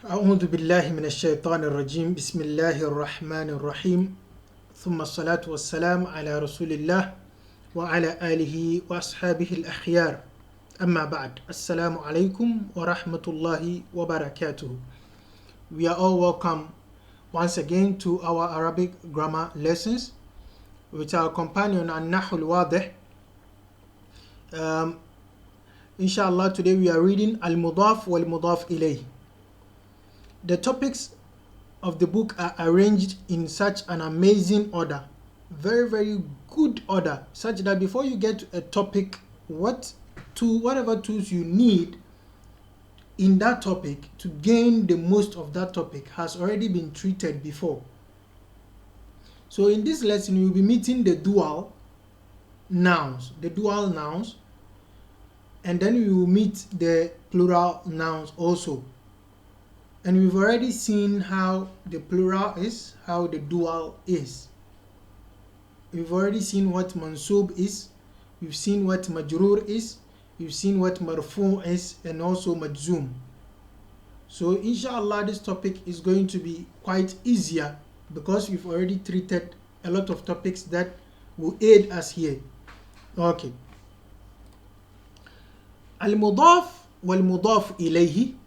أعوذ بالله من الشيطان الرجيم بسم الله الرحمن الرحيم ثم الصلاة والسلام على رسول الله وعلى آله وأصحابه الأخيار أما بعد السلام عليكم ورحمة الله وبركاته. We are all welcome once again to our Arabic grammar lessons with our companion An-Nahu al-Wadih. Inshallah, today we are reading Al-Mudaf wal-Mudaf ilayh. The topics of the book are arranged in such an amazing order, very good order, such that before you get to a topic, whatever tools you need in that topic to gain the most of that topic has already been treated before. So in this lesson, you will be meeting the dual nouns, and then we will meet the plural nouns also. And we've already seen how the plural is, how the dual is. We've already seen what mansub is, we've seen what majrur is, we've seen what marfu is, and also majzum. So inshallah, this topic is going to be quite easier because we've already treated a lot of topics that will aid us here. Okay. Al-Mudaf wal-Mudaf ilayhi.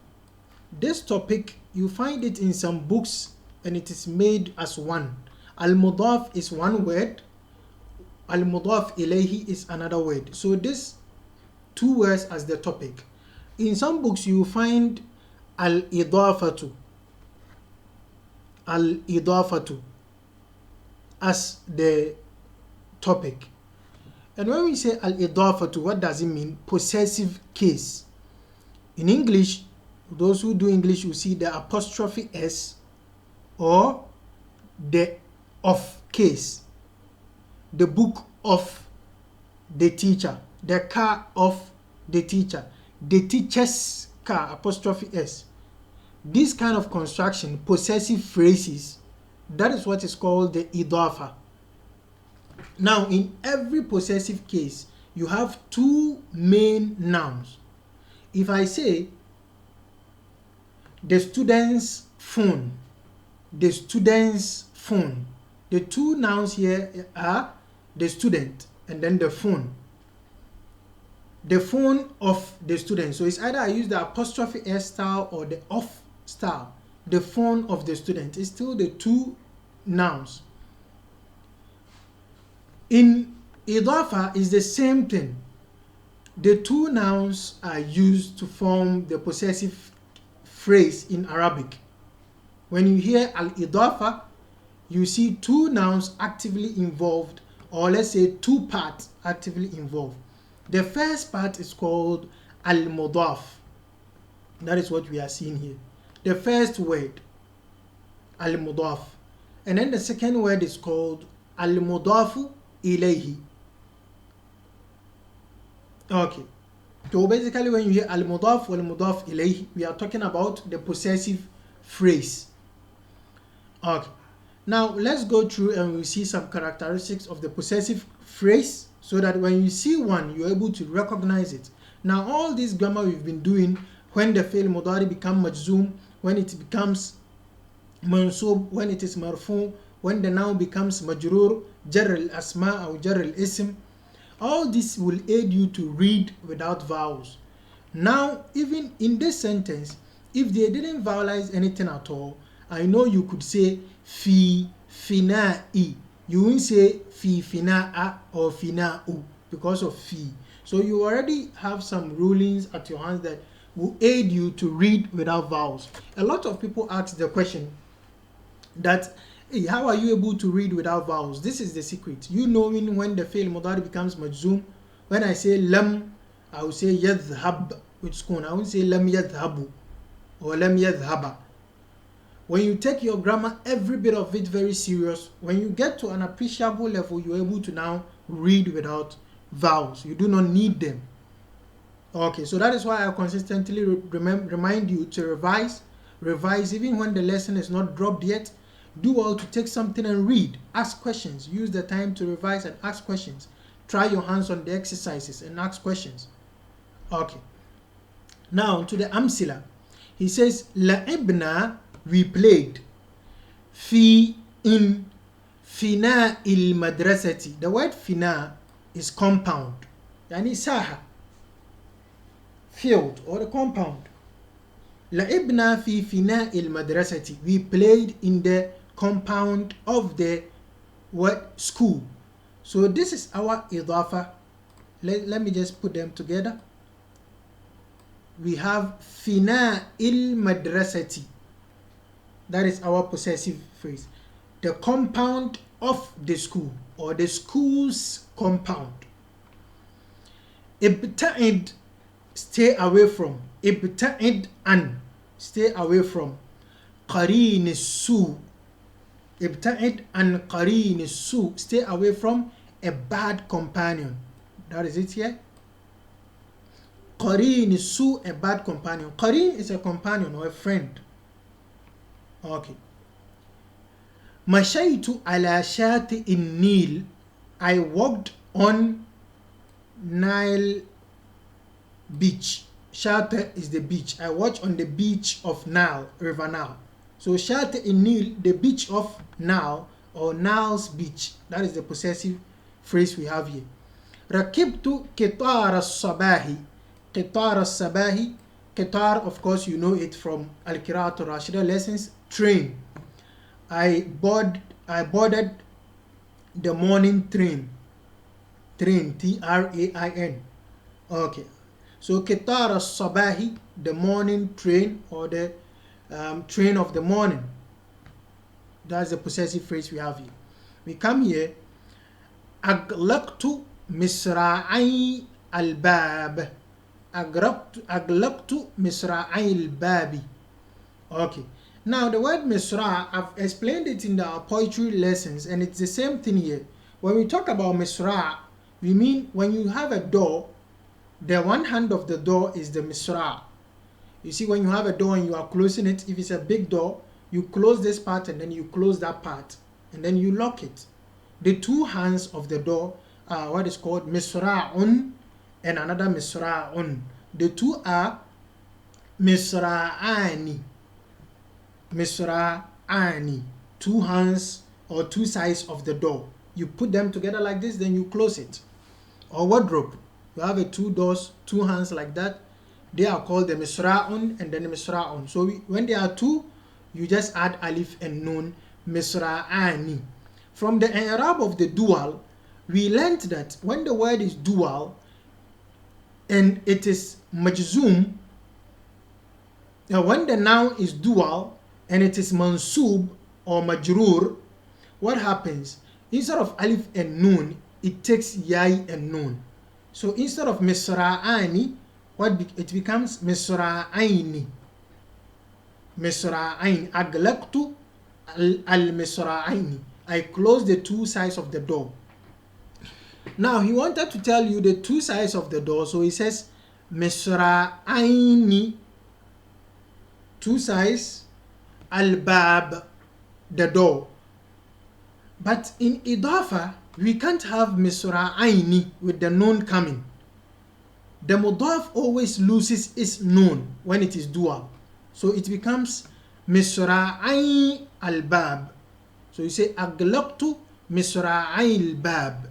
This topic, you find it in some books and it is made as one. Al-Mudaf is one word, Al-Mudaf ilayhi is another word. So this two words as the topic. In some books you find Al-Idafatu as the topic. And when we say Al-Idafatu, what does it mean? Possessive case. In English, those who do English will see the apostrophe S or the of case. The book of the teacher, the car of the teacher, the teacher's car, apostrophe S. This kind of construction, possessive phrases, that is what is called the idafa. Now, in every possessive case, you have two main nouns. If I say the student's phone, the two nouns here are the student and then the phone of the student. So it's either I use the apostrophe S style or the off style. The phone of the student is still the two nouns. In idafa is the same thing. The two nouns are used to form the possessive phrase in Arabic. When you hear al-idafa, you see two nouns actively involved, or let's say two parts actively involved. The first part is called al-mudaf. That is what we are seeing here. The first word, al-mudaf. And then the second word is called al-mudafu ilayhi. Okay. So basically when you hear al-mudaf wal-mudaf ilayhi, we are talking about the possessive phrase. Okay. Now let's go through and we'll see some characteristics of the possessive phrase so that when you see one, you're able to recognize it. Now all this grammar we've been doing, when the fi'l mudari becomes majzoom, when it becomes mansub, when it is marfu, when the noun becomes majrur, jar al-asma or jar al-ism, all this will aid you to read without vowels. Now, even in this sentence, if they didn't vowelize anything at all, I know you could say fi fina'i. You won't say fi fina'a or fina'u because of fi. So you already have some rulings at your hands that will aid you to read without vowels. A lot of people ask the question that, hey, how are you able to read without vowels? This is the secret. You knowing when the fi'l mudari becomes majzoom. When I say lam, I will say yadhhab with sukun. I won't say lam yadhhabu or lam yadhhaba. When you take your grammar, every bit of it very serious, when you get to an appreciable level, you're able to now read without vowels. You do not need them. Okay, so that is why I consistently remind you to revise even when the lesson is not dropped yet. Do all to take something and read. Ask questions. Use the time to revise and ask questions. Try your hands on the exercises and ask questions. Okay. Now to the amsila. He says لعبنا, we played, في, in, فناء المدرسة. The word فناء is compound, يعني ساحة, field or a compound. لعبنا في فناء المدرسة, we played in the compound of the what school. So this is our إضافة. Let me just put them together. We have فناء المدرسة, that is our possessive phrase, the compound of the school or the school's compound. ابتعد, stay away from, ابتعد عن, stay away from, قرين السوء, ابتعد عن قرين السوء, stay away from a bad companion. That is it here. قرين السوء, a bad companion. قرين is a companion or a friend. Okay. مشيت على شاطئ النيل, I walked on Nile beach. Shaṭi is the beach. I watched on the beach of Nile, River Nile. So Shaṭi in Nil, the beach of Nile or Nile's beach. That is the possessive phrase we have here. ركبت قطار الصباح. قطار الصباح. قطار, of course, you know it from Al-Qira'at al-Rashida lessons. Train. I boarded the morning train. Train, T-R-A-I-N. Okay. So قطار الصباح, the morning train or the train of the morning. That's the possessive phrase we have here. We come here. أغلقت مصراعي الباب. أغلقت مصراعي الباب. Okay. Now the word misra, I've explained it in our poetry lessons, and it's the same thing here. When we talk about misra, we mean when you have a door, the one hand of the door is the misra. You see, when you have a door and you are closing it, if it's a big door, you close this part and then you close that part and then you lock it. The two hands of the door are what is called misra'un and another misra'un. The two are misra'ani. Misra'ani. Two hands or two sides of the door. You put them together like this, then you close it. Or wardrobe. You have a two doors, two hands like that. They are called the misra'un and then the misra'un. So when there are two, you just add alif and nun, misra'ani. From the i'rab of the dual, we learned that when the word is dual and it is majzoom, when the noun is dual and it is mansub or majrur, what happens? Instead of alif and nun, it takes yai and nun. So instead of misra'ani, it becomes misra'aini. Misra'ain. Aglaqtu al-misra'aini. I closed the two sides of the door. Now he wanted to tell you the two sides of the door, so he says misra'aini, two sides, al-bab, the door. But in idafa, we can't have misra'aini with the nun coming. The mudaf always loses its nun when it is dual. So it becomes misra'ai al-bab. So you say aglaqtu misra'ai al-bab.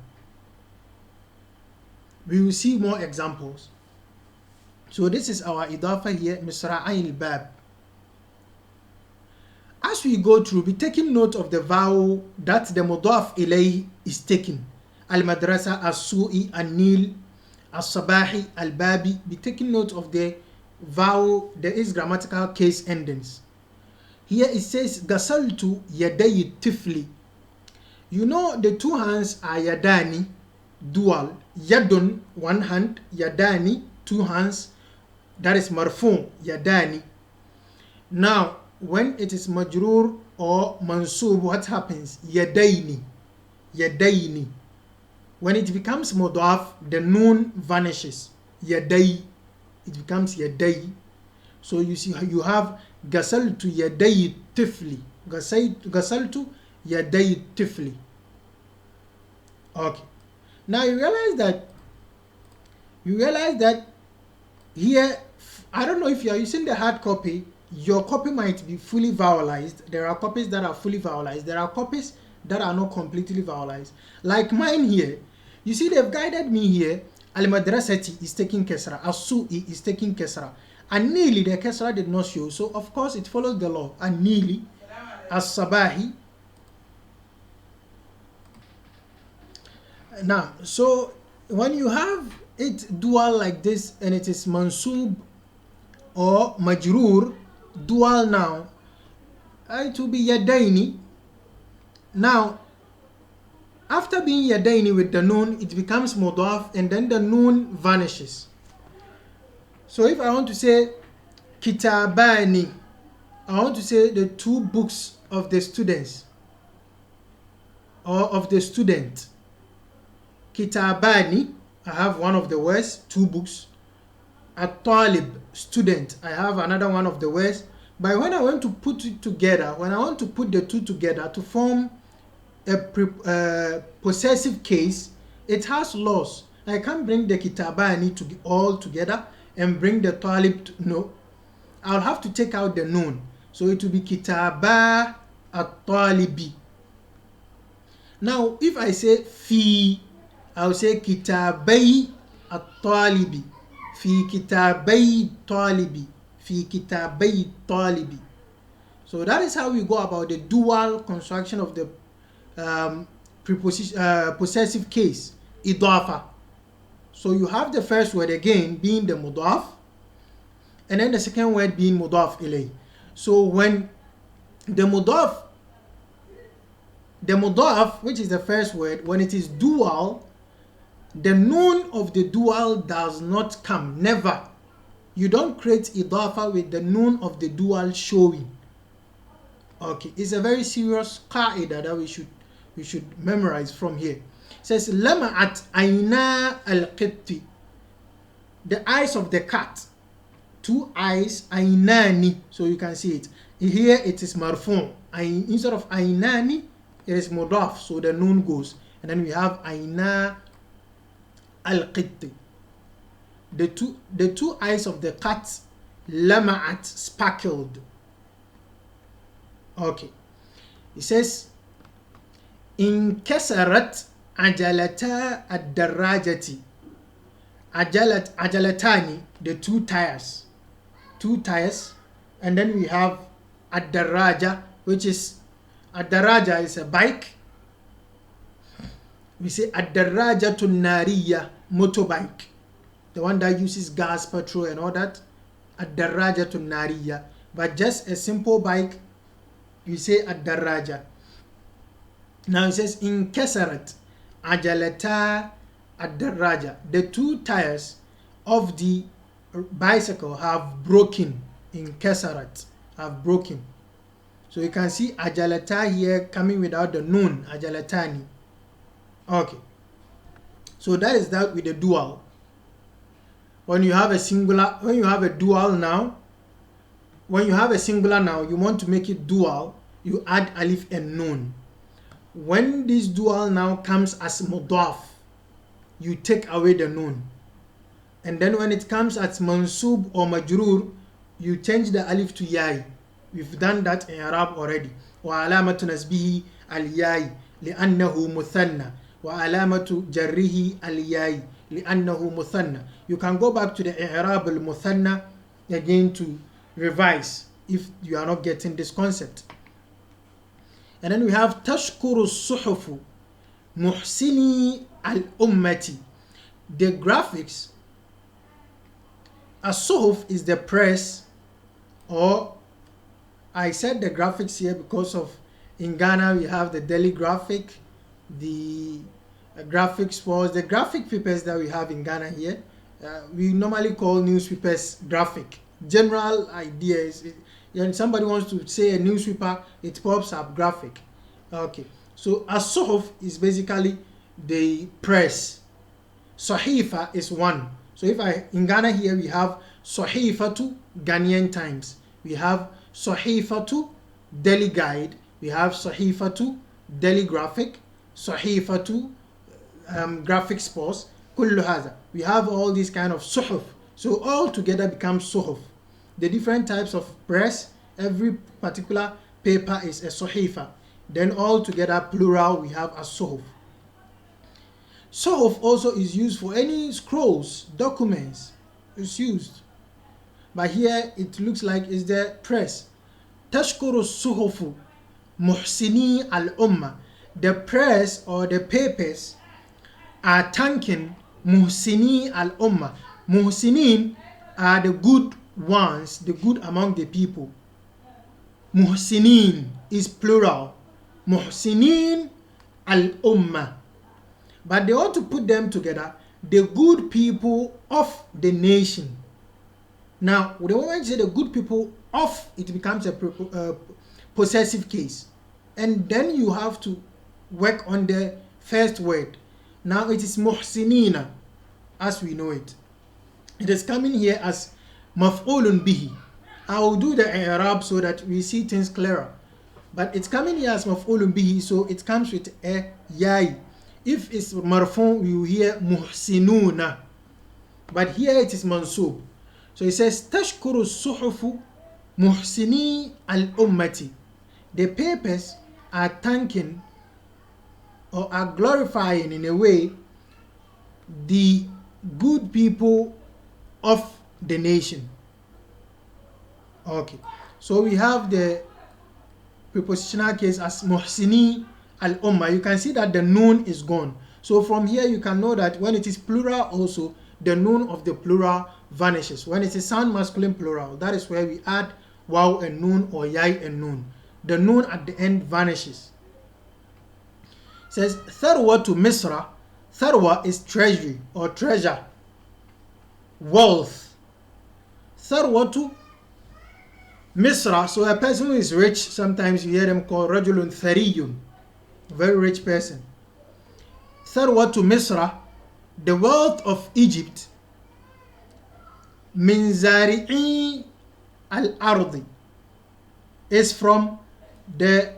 We will see more examples. So this is our idafa here, misra'ai al-bab. As we go through, be taking note of the vowel that the mudaf ilayh is taking. Al-madrasa, as-su'i, an-nil, as-sabahi, al-babi. Be taking note of the vowel, there is grammatical case endings. Here it says gasaltu yaday tifli. You know the two hands are yadani, dual. Yadun, one hand, yadani, two hands. That is marfu, yadani. Now when it is majrur or mansub, what happens? Yadaini, yadaini. When it becomes mudaf, the nun vanishes. Yadai, it becomes yadai. So you see, you have gasaltu yaday tifli. Gasaltu yaday tifli. Okay. Now you realize that here I don't know if you are using the hard copy, your copy might be fully vowelized. There are copies that are fully vowelized. There are copies that are not completely vowelized. Like mine here, you see they've guided me here. Al-Madrasati is taking Kesra, As-Su'i is taking Kesra. And nearly the Kesra did not show. So of course it follows the law. And nearly As-Sabahi. Now, so when you have it dual like this and it is mansub or majrur, dual now, it will be yadaini. Now, after being yadaini with the noon, it becomes mudaf and then the noon vanishes. So if I want to say kitabani, I want to say the two books of the students or of the student. Kitabani, I have one of the words, two books. A.Y.T.A, student, I have another one of the words. But when I want to put it together, when I want to put the two together to form a possessive case, it has laws. I can't bring the kitabani to all together and bring the talib to, no. I'll have to take out the noon. So it will be kitaba at-talibi. Now, if I say fi, I'll say kitabai at-talibi. Fi kitabai talibi. Fi kitabai talibi. So that is how we go about the dual construction of the possessive case, idafa. So you have the first word again being the mudaf, and then the second word being mudaf ilay. So when the mudaf, which is the first word, when it is dual, the noon of the dual does not come, never. You don't create idafa with the noon of the dual showing. Okay, it's a very serious qaida that we should memorize from here. It says lama'at ayna al-qitti, the eyes of the cat, two eyes, aynani, so you can see it here. It is marfu', instead of aynani it is mudaf, so the noon goes, and then we have ayna al-qitti, the two eyes of the cat, lama'at, sparkled. Okay, it says in kasarat ajalata ad-darajati, ajalatani, the two tires, and then we have ad-daraja, which is ad-daraja is a bike. We say ad-darajatu nariya, motorbike, the one that uses gas, petrol and all that, ad-darajatu nariya. But just a simple bike, you say ad-daraja. Now it says in kasarat ajalata ad-daraja, the two tires of the bicycle have broken. In kasarat, have broken. So you can see ajalata here coming without the noon, ajalatani. Okay, so that is that with the dual. When you have a singular, when you have a dual now, when you have a singular now, you want to make it dual, you add alif and noon. When this dual now comes as mudaf, you take away the noon. And then when it comes as mansub or majrur, you change the alif to yai. We've done that in Arab already. وعلامة نسبه الياء لأنه مثنى وعلامة جره الياء لأنه مثنى. You can go back to the I'rab al-Muthanna again to revise if you are not getting this concept. And then we have tashkuru suhufu muhsini al-ummati, the graphics. As-suhuf is the press, or I said the graphics here because of in Ghana we have the Daily Graphic, the graphics was the graphic papers that we have in Ghana here. We normally call newspapers graphic. General idea is when somebody wants to say a newspaper, it pops up graphic. Okay, so as-suhuf is basically the press. Sahifa is one. So if in Ghana here we have Sahifatu Ghanaian Times, we have Sahifatu Daily Guide, we have Sahifatu Daily Graphic, Sahifatu Graphic Sports, kullu hadha. We have all these kind of suhuf. So all together becomes suhuf. The different types of press, every particular paper is a sahifa. Then all together plural we have a suhuf. Suhuf also is used for any scrolls, documents. It's used. But here it looks like it's the press. Tashkuru suhufu muhsini al-umma. The press or the papers are thanking muhsini al-umma. Muhsinin are the good ones, the good among the people. Muhsinin is plural. Muhsinin al-umma. But they ought to put them together, the good people of the nation. Now, the moment you say the good people of, it becomes a possessive case. And then you have to work on the first word. Now it is muhsinina, as we know it. It is coming here as maf'ulun bihi. I will do the i'rab so that we see things clearer. But it's coming here as maf'ulun bihi, so it comes with a yai. If it's marfu, you hear muhsinuna. But here it is mansub. So it says, Tashkuru suhufu muhsini al-ummati. The papers are thanking or are glorifying in a way the good people of the nation. Okay. So we have the prepositional case as muhsini al-umma. You can see that the noon is gone. So from here you can know that when it is plural also, the noon of the plural vanishes. When it is sound masculine plural, that is where we add waw and noon or yai and noon. The noon at the end vanishes. It says tharwa to Misra. Tharwa is treasury or treasure, wealth. Tharwa to Misra. So a person who is rich, sometimes you hear them called rajulun thariyun, very rich person. Tharwa to Misra, the wealth of Egypt. Min zari'i al-ardi is from the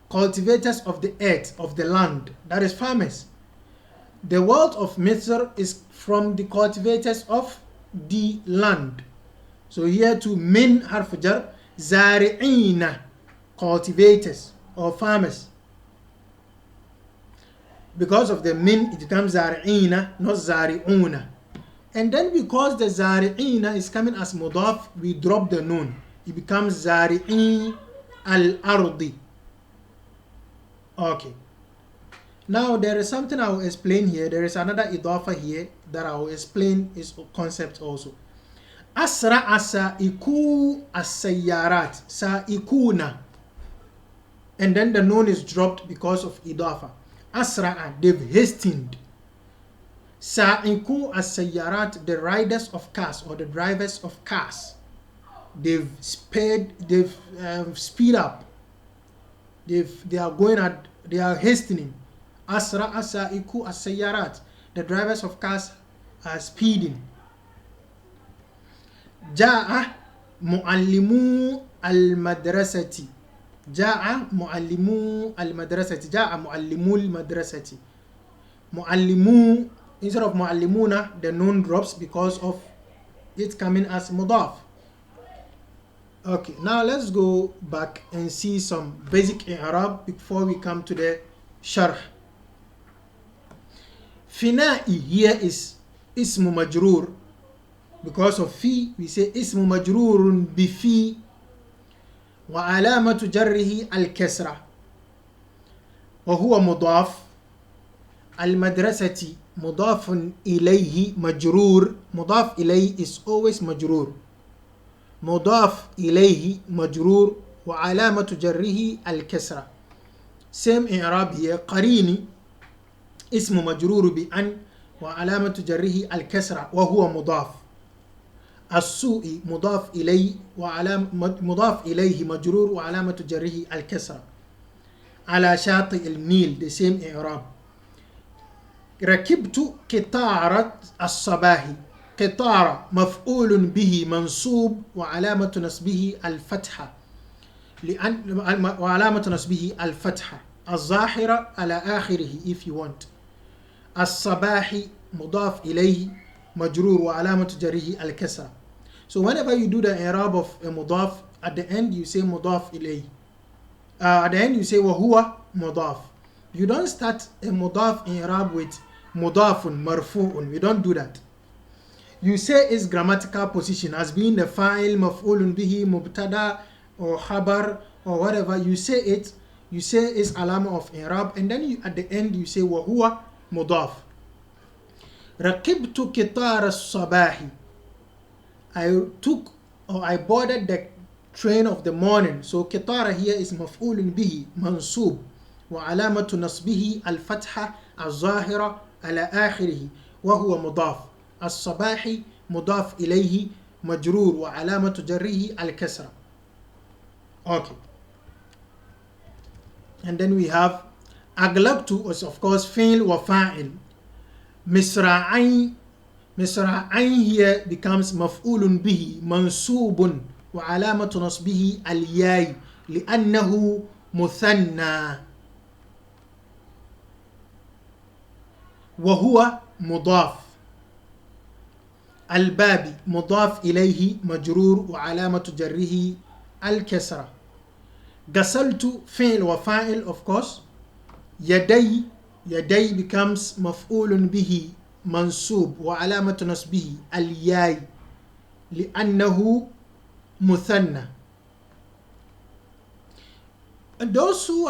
cultivators of the earth, of the land, that is farmers. The wealth of Misr is from the cultivators of the land. So here to min harf jar, zari'ina, cultivators or farmers. Because of the min, it becomes zari'ina, not zari'una. And then because the zari'ina is coming as mudaf, we drop the noon. It becomes zari'i al-ardi. Okay. Now there is something I will explain here. There is another idafa here that I will explain its concept also. Asra'a sa'iku as-sayyarat. Sa'ikuna. And then the noon is dropped because of idafa. Asra'a, they've hastened. Sa'iku as-sayyarat, the riders of cars or the drivers of cars. They've speed up. They are going at, they are hastening. Asra'a sa'iku as-sayyarat, the drivers of cars are speeding. Ja'a muallimu al-madrasati. Ja'a muallimu al-madrasati. Ja'a muallimu al-madrasati. Muallimu, instead of muallimuna, the noon drops because of it coming as mudaf. Okay, now let's go back and see some basic i'rab before we come to the sharh. Fina'i here is ismu majrur. Because of fi, we say ismu majrurun bi fi wa alamatu jarrihi al-kasra wa huwa mudaf. Al-madrasati mudafun ilayhi majrur. Mudaf ilayhi is always majrur. Mudaf ilayhi majrur wa alamatu jarrihi al-kasra. Same i'rab here. Qarini ismu majrur bi an wa alamatu jarrihi al-kasra wa huwa mudaf. السوء مضاف إليه مضاف إليه مجرور وعلامة جره الكسرة. على شاطئ النيل the same إعراب. ركبت قطارة الصباح. قطارة مفعول به منصوب وعلامة نصبه الفتحة وعلامة نصبه الفتحة الظاهرة على آخره if you want. الصباح مضاف إليه مجرور وعلامة جره الكسرة. So whenever you do the i'rab of a mudaf, at the end you say mudaf ilayhi. At the end you say وهو mudaf. You don't start a mudaf i'rab with mudafun marfu'un. We don't do that. You say its grammatical position as being the fa'il, maf'ulun bihi, mubtada or khabar or whatever. You say its alama of i'rab, and then at the end you say وهو mudaf. ركبت قطار الصباح. I boarded the train of the morning. So قطار here is مفعول به منصوب وعلامة نصبه الفتحة الظاهرة على آخره وهو مضاف. الصباح مضاف إليه مجرور وعلامة جره الكسرة. Okay. And then we have أغلبت is of course فعل وفاعل. مصراعين here becomes مفعول به منصوب وعلامة نصبه الياء لأنه مثنى وهو مضاف. الباب مضاف إليه مجرور وعلامة جره الكسرة. غسلت فعل وفاعل of course. يدي becomes مفعول به منصوب وعلامة نصبه الياء لأنه مثنى. And those who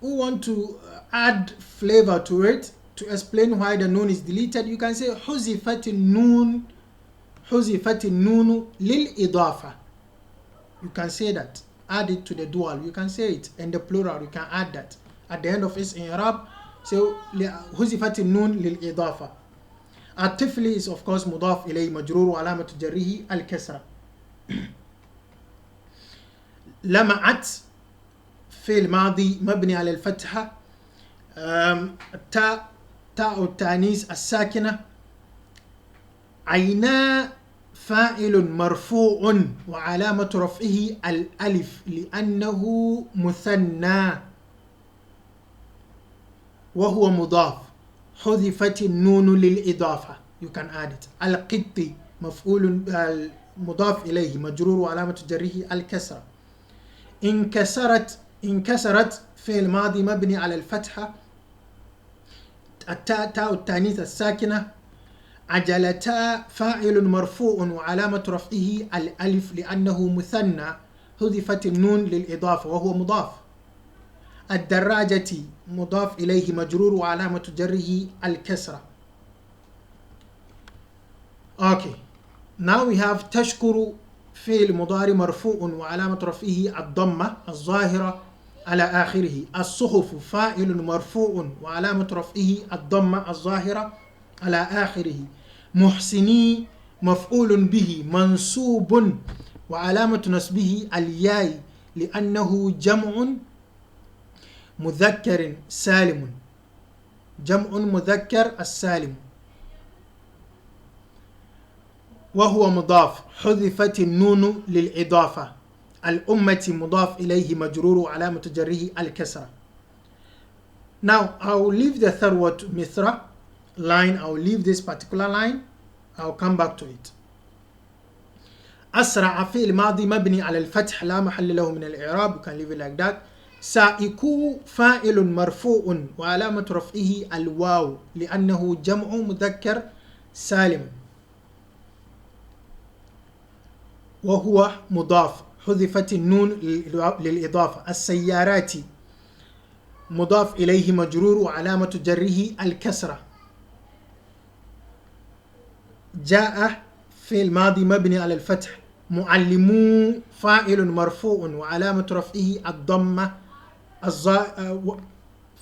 want to add flavor to it, to explain why the noon is deleted, you can say حذفت النون للإضافة. You can say that. Add it to the dual. You can say it. And the plural, you can add that. At the end of its i'rab, so حذفت النون للإضافة. الطفل is of course مضاف إليه مجرور وعلامة جره الكسرة. لمعت فعل ماضي مبني على الفتحة. تاء التانيث الساكنة. عينا فاعل مرفوع وعلامة رفعه الألف لأنه مثنى وهو مضاف. حذفت النون للإضافة. You can add it. القط مفعول مضاف إليه مجرور وعلامة جره الكسرة. انكسرت فعل ماضي مبني على الفتحة. تاء التانيث الساكنة. عجلتا فاعل مرفوع وعلامة رفعه الألف لأنه مثنى حذفت النون للإضافة وهو مضاف. الدراجة مضاف إليه مجرور وعلامة جره الكسرة. Okay. Now we have تشكر فعل مضارع مرفوع وعلامة رفعه الضمة الظاهرة على آخره. الصحف فاعل مرفوع وعلامة رفعه الضمة الظاهرة على آخره. محسني مفعول به منصوب وعلامة نصبه الياء لأنه جمع مذكر سالم. جمع مذكر السالم وهو مضاف. حذفت النون للإضافة. الأمة مضاف إليه مجرور وعلامة جره الكسرة. Now I will leave the third word to Mithra line. I will leave this particular line. I will come back to it. أسرع فعل ماضي مبني على الفتح لا محل له من الإعراب. You can leave it like that. سائكو فاعل مرفوع وعلامة رفعه الواو لأنه جمع مذكر سالم وهو مضاف. حذفت النون للإضافة. السيارات مضاف إليه مجرور وعلامة جره الكسرة. جاء فعل ماضي مبني على الفتح. معلمو فاعل مرفوع وعلامة رفعه الضمة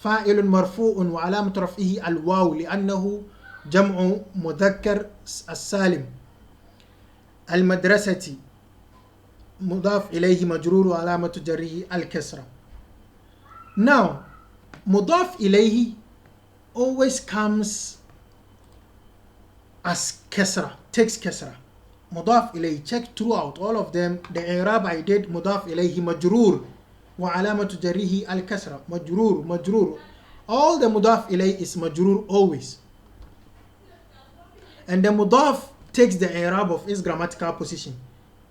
فاعل مرفوع وعلامة رفعه الواو لأنه جمع مذكر السالم. المدرسة مضاف إليه مجرور وعلامة جره الكسرة. Now مضاف إليه always comes as كسرة, takes كسرة. مضاف إليه, check throughout all of them. The إعراب I did مضاف إليه مجرور وعلامة جره الكسرة. مجرور. All the مضاف إليه is مجرور always. And the mudaf takes the i'rab of its grammatical position.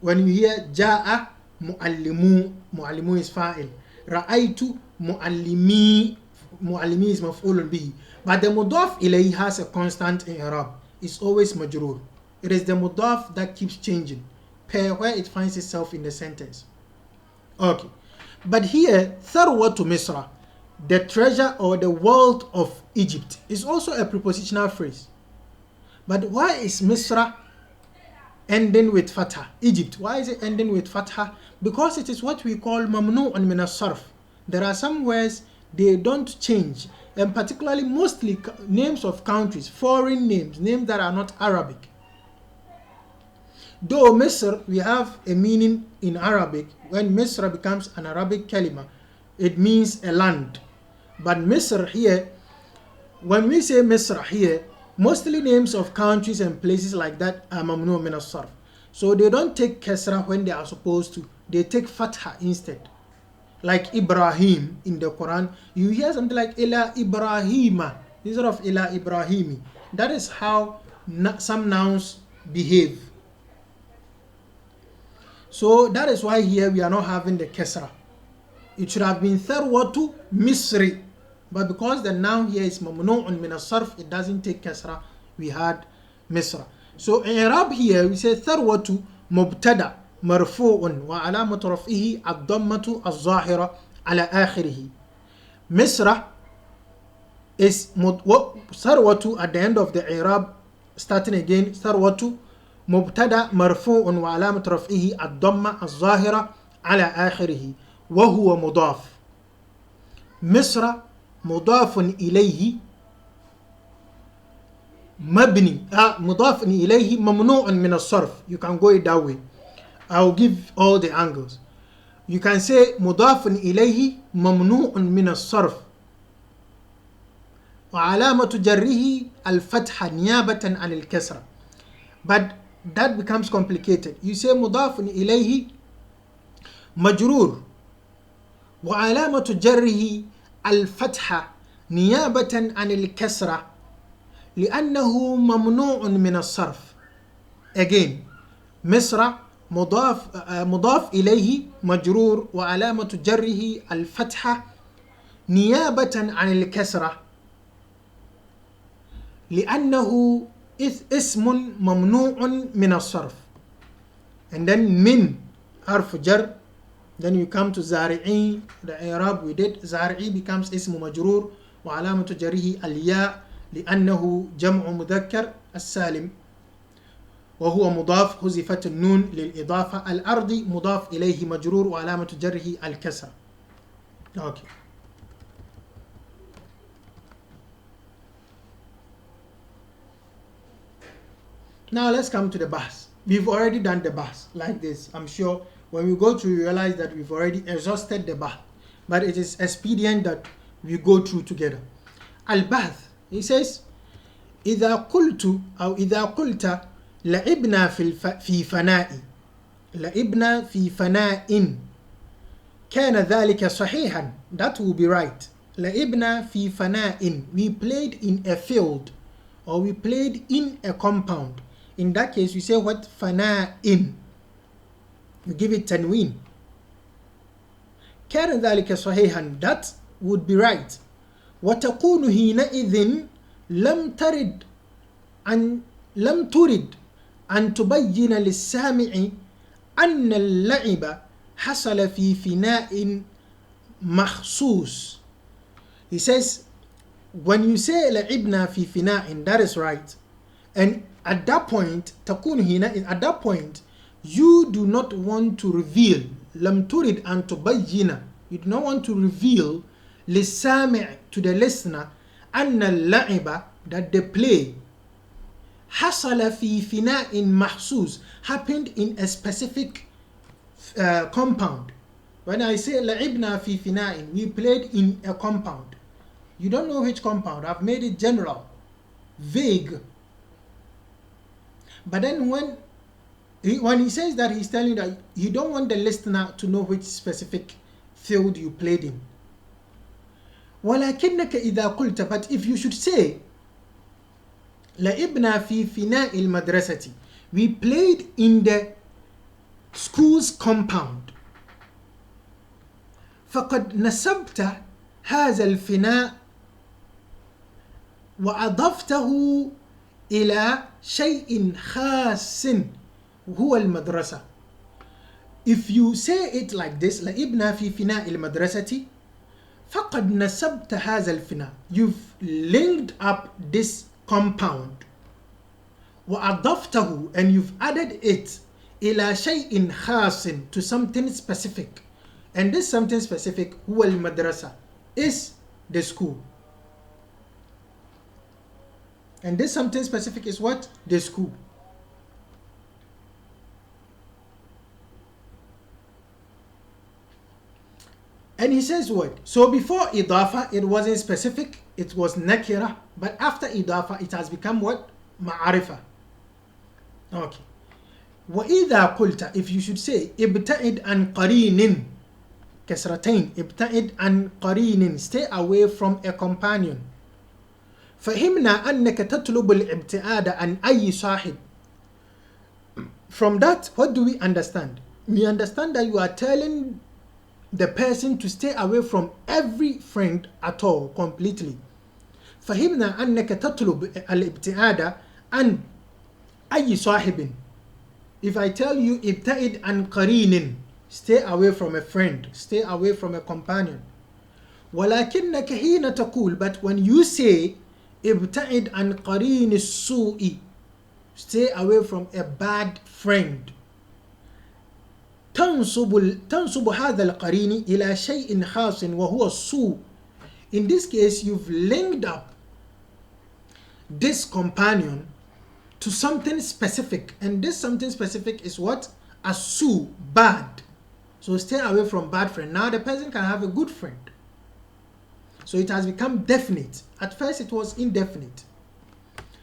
When you hear ja'a muallimu, muallimu is fa'il. Ra'aytu muallimi, muallimi is maf'ulun bihi. But the mudaf ilayhi has a constant i'rab. It's always majroor. It is the mudaf that keeps changing per where it finds itself in the sentence. Okay. But here, tharwatu Misra, the treasure or the wealth of Egypt, is also a prepositional phrase. But why is Misra ending with fatha? Egypt, why is it ending with fatha? Because it is what we call mamnu'un min as-sarf. There are some words they don't change, and particularly mostly names of countries, foreign names that are not Arabic. Though Misr, we have a meaning in Arabic. When Misr becomes an Arabic kalima, it means a land. But Misr here, when we say Misr here, mostly names of countries and places like that are mamnu min as-sarf. So they don't take kasra when they are supposed to. They take fatha instead. Like Ibrahim in the Quran, you hear something like ila Ibrahima instead of ila Ibrahimi. That is how some nouns behave. So that is why here we are not having the kasra. It should have been tharwatu Misri. But because the noun here is mamnu'un min as-sarf, it doesn't take kasra. We had Misra. So i'rab here we say tharwatu mubtada marfu'un wa alamatu raf'ihi ad-dammatu az-zahira ala akhirih. Misra is tharwatu at the end of the i'rab, starting again, tharwatu مبتدا مرفوع وعلامة رفعه الضمة الظاهرة على آخره وهو مضاف. مصر مضاف إليه مبني مضاف إليه ممنوع من الصرف. You can go it that way. I'll give all the angles. You can say مضاف إليه ممنوع من الصرف وعلامة جره الفتحة نيابة عن الكسرة. But that becomes complicated. You say مضاف إليه مجرور وعلامة جره الفتحة نيابة عن الكسرة لأنه ممنوع من الصرف. Again, مصر مضاف إليه مجرور وعلامة جره الفتحة نيابة عن الكسرة لأنه اسم ممنوع من الصرف. And then من حرف جر. Then you come to زارعي, the i'rab we did. زارعي becomes اسم مجرور وعلامة جره الياء لأنه جمع مذكر السالم وهو مضاف حذفت النون للإضافة. الأرض مضاف إليه مجرور وعلامة جره الكسر. Okay. Now let's come to the bahs. We've already done the bahs like this. I'm sure when we go through, you realize that we've already exhausted the bahs. But it is expedient that we go through together. Al-bahth, he says, إذا قلت أو إذا قلت لعبنا في فناء لعبنا في فناء كان ذلك صحيحا. That will be right. لعبنا في فناء. We played in a field or we played in a compound. In that case, we say what? فناء. You give it tanween. كان ذلك صحيحا. That would be right. وتكون حينئذ لم ترد أن تبين للسامع أن اللعب حصل في فناء مخصوص. He says, when you say لعبنا في فناء, that is right. And at that point, تكون هنا, at that point, you do not want to reveal. لم ترد أن تبين. You do not want to reveal للسامع, to the listener, أن اللعب, that the play حصل في فناء محسوس, happened in a specific compound. When I say لعبنا في فناء, we played in a compound. You don't know which compound. I've made it general, vague. But then when he says that, he's telling that you don't want the listener to know which specific field you played in. ولكنك إذا قلت, but if you should say لعبنا في فناء المدرسة. We played in the school's compound. فقد نسبت هذا الفناء وأضفته إلى شيء خاص هو المدرسة. If you say it like this, لعبنا في فناء المدرسة, فقد نسبت هذا الفناء. You've linked up this compound. وأضفته, and you've added it إلى شيء خاص, to something specific. And this something specific هو المدرسة, is the school. And this something specific is what? The school. And he says what? So before idafa, it wasn't specific, it was nakira. But after idafa, it has become what? Ma'arifa. Okay. وإذا قلت, if you should say ابتعد عن قرين كسرتين, ابتعد عن قرين, stay away from a companion. فهمنا أنك تطلب الابتعاد عن أي صاحب. From that, what do we understand? We understand that you are telling the person to stay away from every friend at all, completely. فهمنا أنك تطلب الابتعاد عن أي صاحب. If I tell you ابتعد عن قرين, stay away from a friend, stay away from a companion. ولكنك حين تقول, but when you say ابتعد عن قرين السوء, stay away from a bad friend, تنصب هذا القرين إلى شيء خاص وهو السوء. In this case, you've linked up this companion to something specific, and this something specific is what? A su, bad. So stay away from bad friend. Now the person can have a good friend. So it has become definite. At first it was indefinite.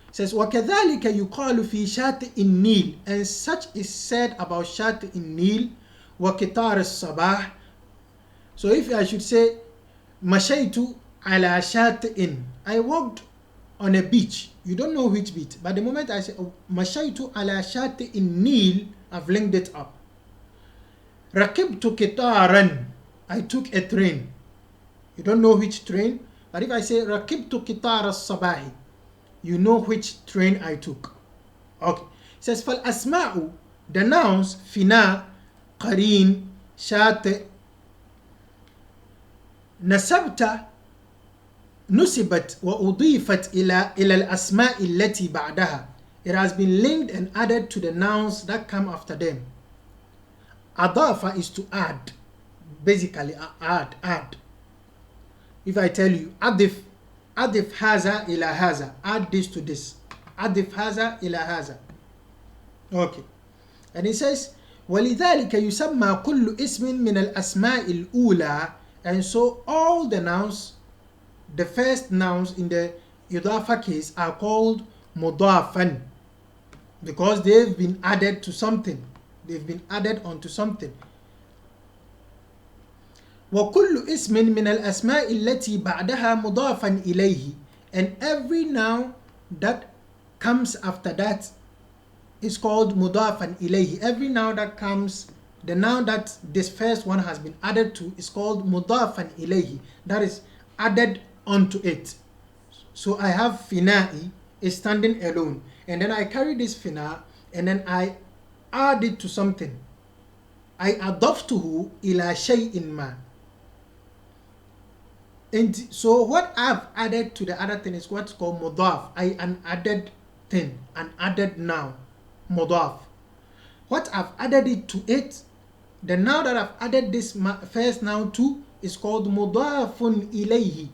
It says وَكَذَلِكَ يُقَالُ فِي شَاطِئِ النِّيلِ, and such is said about شاطئ النيل وَقِطَارِ الصَّبَاحِ. So if I should say مَشَيْتُ عَلَى شَاطِئٍ, I walked on a beach. You don't know which beach, but the moment I say مَشَيْتُ عَلى شَاطِئِ النِّيلِ, I've linked it up. رَكِبْتُ قِطَارًا, I took a train. You don't know which train, but if I say رَكِبْتُ قِطَارَ الصَّبَاحِ, you know which train I took. Okay. It says فَالْأَسْمَاءُ, the nouns, فِنَا, قَرِين, شَاطِئ, نسبت نسبت وأضيفت إلى الأسماء التي بعدها. It has been linked and added to the nouns that come after them. أضاف is to add, basically add. If I tell you أضف هذا إلى هذا, add this to this, أضف هذا إلى هذا. Okay. And he says ولذلك يسمى كل اسم من الأسماء الأولى, and so all the nouns, the first nouns in the idafa case, are called mudafan because they've been added to something, they've been added onto something. وكل اسم من الأسماء التي بعدها مضافا إليه, and every noun that comes after that is called mudafan ilayhi. Every noun that comes, the noun that this first one has been added to is called mudafan ilayhi, that is added onto it. So I have fina'i is standing alone, and then I carry this fina and then I add it to something. I adaftuhu ila shay'in ma. And so what I've added to the other thing is what's called mudaf. An added thing, an added noun, mudaf. What I've added it to it, the noun that I've added this first noun to is called mudafun ilayhi.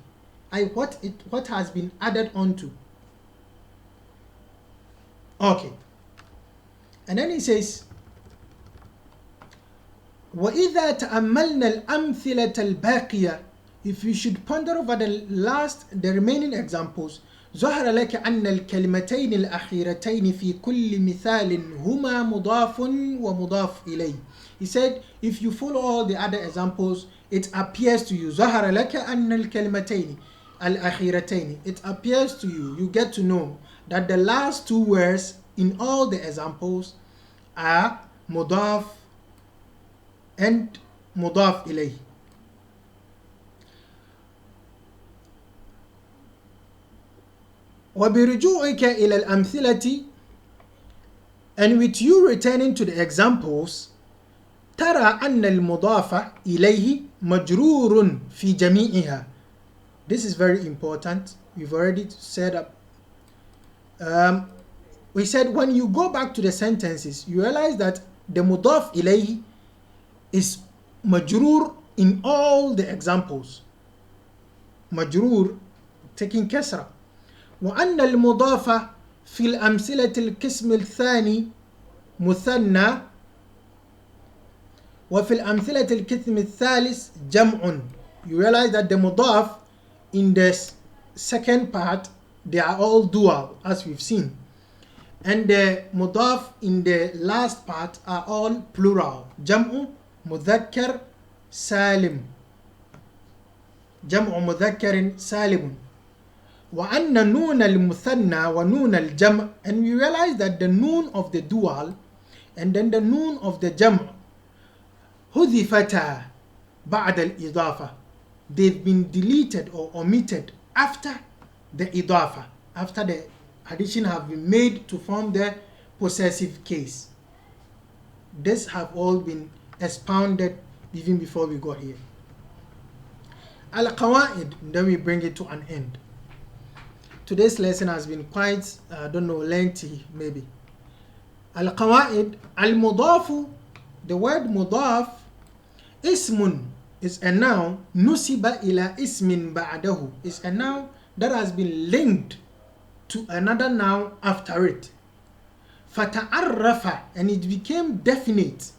What has been added onto. Okay. And then he says وَإِذَا تَأَمَّلْنَا الْأَمْثِلَةَ الْبَاقِيَةَ, if you should ponder over the remaining examples, ظهر لك أن الكلمتين الأخيرتين في كل مثال هما مضاف ومضاف إليه. He said, if you follow all the other examples, it appears to you ظهر لك أن الكلمتين الأخيرتين, it appears to you, you get to know that the last two words in all the examples are mudaf and mudaf ilayh. وبرجوعك إلى الأمثلة, and with you returning to the examples, ترى أن المضاف إليه مجرور في جميعها. This is very important. We've already said that. We said when you go back to the sentences, you realize that the mudaf ilayhi is majrur in all the examples. Majrur taking kasra. وأن المضاف في الأمثلة القسم الثاني مثنى وفي الأمثلة القسم الثالث جمع. You realize that the mudaf in the second part, they are all dual, as we've seen, and the mudaf in the last part are all plural. Jam'u mudhakkar salim. Jam'u mudhakkarin salimun. وأن نون المثنى ونون الجمع, and we realize that the noon of the dual and then the noon of the jam' حذفتا بعد الإضافة. They've been deleted or omitted after the idafa, after the addition have been made to form the possessive case. This have all been expounded even before we got here. Al-Qawaid, then we bring it to an end. Today's lesson has been quite, lengthy maybe. Al-Qawaid, al-mudafu, the word mudaf, ismun, is a noun, nusiba ila ismin ba'dahu, is a noun that has been linked to another noun after it. Fata'arrafa, and it became definite.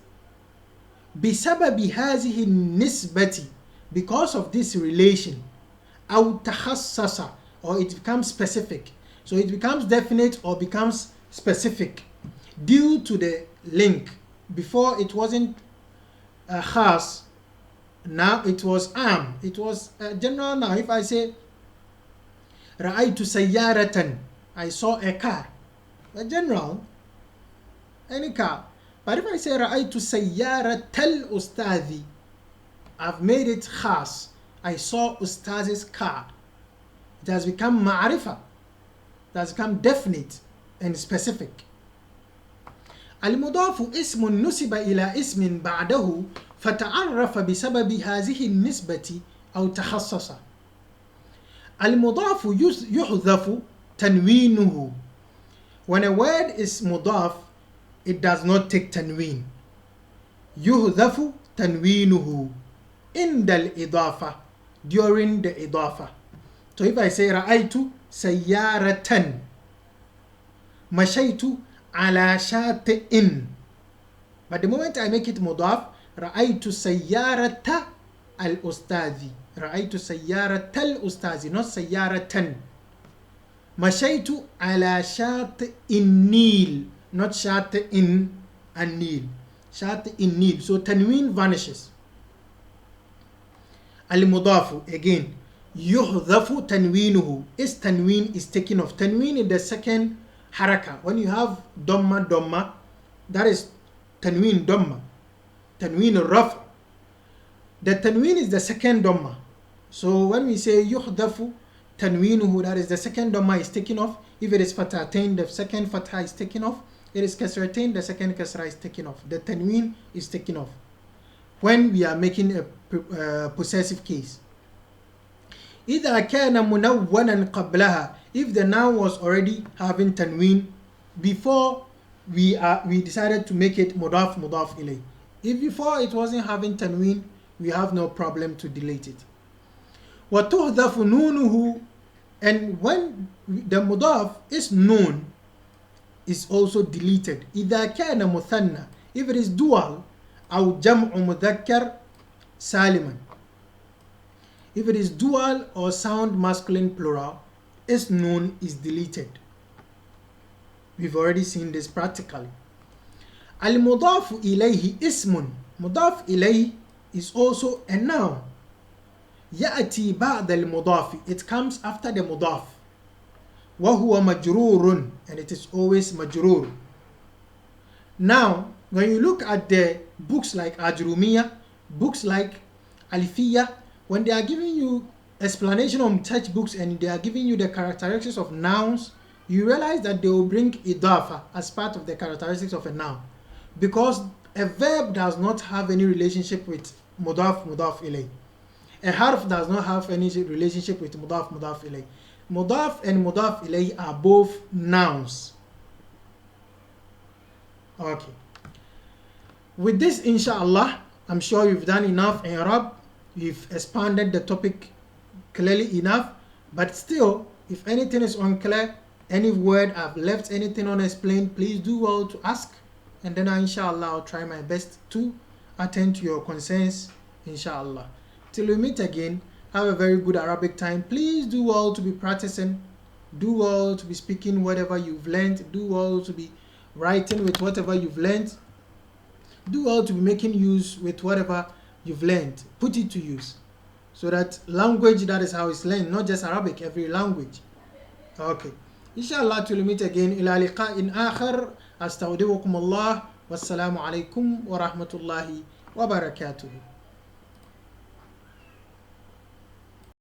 Bisababi hazihi nisbati, because of this relation. Aw takhassasa, or it becomes specific. So it becomes definite or becomes specific due to the link. Before it wasn't khas, now it was am. It was general. Now if I say ra'aytu sayyaratan, I saw a car, a general, any car. But if I say ra'aytu sayyaratal ustazi, I've made it khas. I saw ustazi's car. It has become ma'arifa. It has become definite and specific. المضاف اسم نسب إلى اسم بعده فتعرف بسبب هذه النسبة أو تخصص. المضاف يحذف تنوينه. When a word is mudaf, it does not take tanween. يحذف تنوينه عند الإضافة, during the إضافة. So if I say رأيت سيارة, مشيت على شاطئ, but the moment I make it mudaf, رأيت سيارة الأستاذ, رأيت سيارة الأستاذ, not سيارة. مشيت على شاطئ النيل, not شاطئ النيل, شاطئ النيل. So tanween vanishes. المضاف, again, يحذف تنوينه, is tanween is taken off. Tanween in the second haraka. When you have dhamma, that is tanween dhamma. Tanween raf. The tanween is the second dhamma. So when we say yuhdafu tanweenuhu, that is the second dhamma is taken off. If it is fathatain, the second fatha is taken off. It is kasratain, the second kasra is taken off. The tanween is taken off when we are making a possessive case. إذا كان منونا قبلها, if the noun was already having tanween before we decided to make it mudaf ilay. If before it wasn't having tanween, we have no problem to delete it. وتحذف نونه, and when the mudaf is noon, is also deleted. إذا كان مثنى, if it is dual, أو جمع مذكر سالما. If it is dual or sound masculine plural, is noon is deleted. We've already seen this practically. Al-mudaf ilayhi ismun. Mudaf ilayhi is also a noun. يأتي بعد المضاف, it comes after the mudaf. وهو مجرور, and it is always majrur. Now, when you look at the books like Ajrumiya, books like Alfiya, when they are giving you explanation on such books and they are giving you the characteristics of nouns, you realize that they will bring idafa as part of the characteristics of a noun, because a verb does not have any relationship with mudaf ilayh. A harf does not have any relationship with mudaf ilayh. Mudaf and mudaf ilayh are both nouns. Okay. With this, inshallah, I'm sure you've done enough in Arab. You've expanded the topic clearly enough. But still, if anything is unclear, any word I've left anything unexplained, please do well to ask. And then inshallah, I'll try my best to attend to your concerns, inshallah. Till we meet again, have a very good Arabic time. Please do well to be practicing. Do well to be speaking whatever you've learned. Do well to be writing with whatever you've learned. Do well to be making use with whatever you've learned. Put it to use. So that language, that is how it's learned, not just Arabic, every language. Okay. Inshallah, till we meet again. Ila liqa'in akhar. Astaudiwakum Allah. Wassalamu alaikum wa rahmatullahi wa barakatuhu.